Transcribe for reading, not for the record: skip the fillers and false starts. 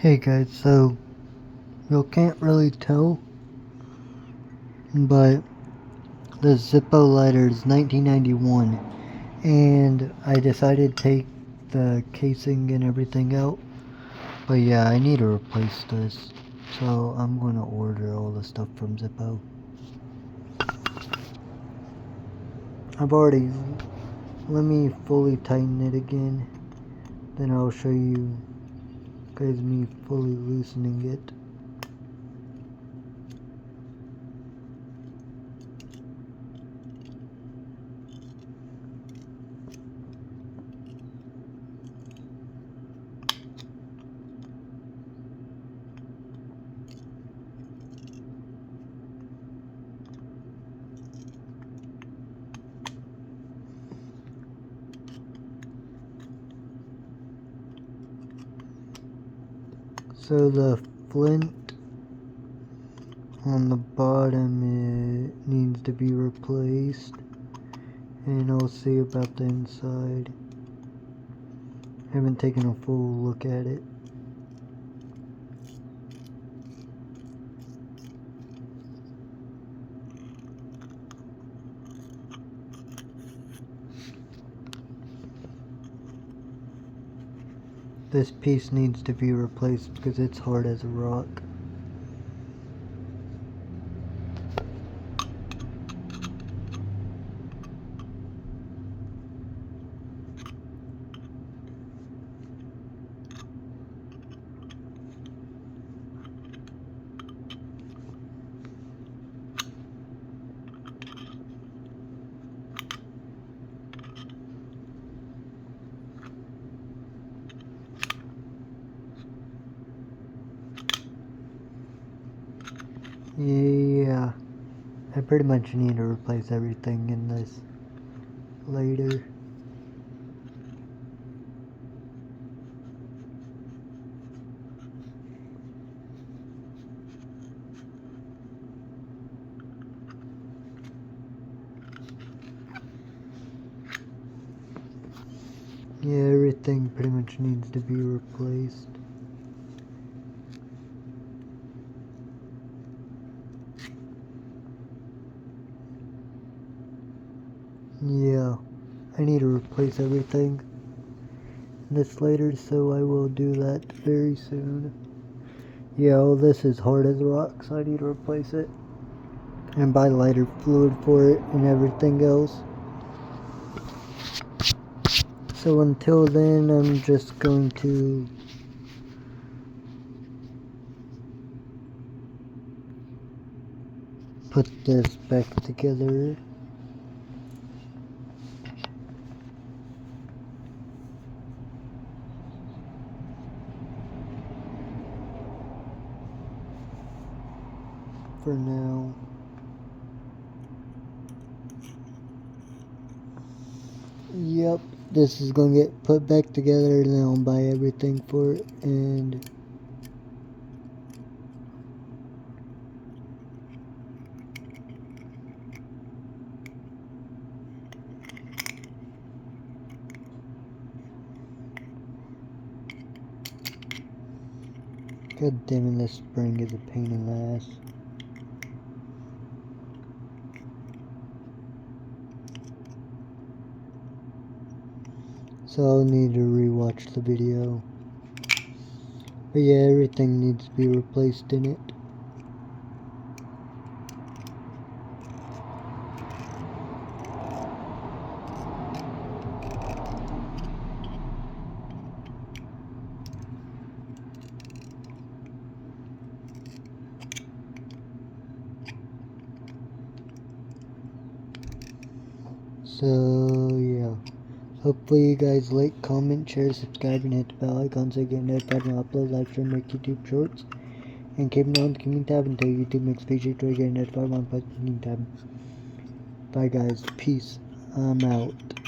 Hey guys, so you can't really tell, but the Zippo lighter is 1991, and I decided to take the casing and everything out, but yeah, I need to replace this, so I'm gonna order all the stuff from Zippo. Let me fully tighten it again, then I'll show you guys me fully loosening it. So the flint on the bottom, it needs to be replaced, and I'll see about the inside. I haven't taken a full look at it. This piece needs to be replaced because it's hard as a rock. Yeah, I pretty much need to replace everything in this later. Yeah, everything pretty much needs to be replaced. Yeah, I need to replace everything this later, so I will do that very soon. Yeah, all this is hard as a rock, so I need to replace it and buy lighter fluid for it and everything else. So until then, I'm just going to put this back together. For now. Yep, this is gonna get put back together, and then I'll buy everything for it, and god damn it, this spring is a pain in the ass. So I'll need to rewatch the video. But yeah, everything needs to be replaced in it. So yeah, hopefully you guys like, comment, share, subscribe, and hit the bell icon so you get notified when I upload, live stream, make YouTube shorts. And keep it on the gaming tab until YouTube makes feature to get notified when I post the gaming tab. Bye guys, peace, I'm out.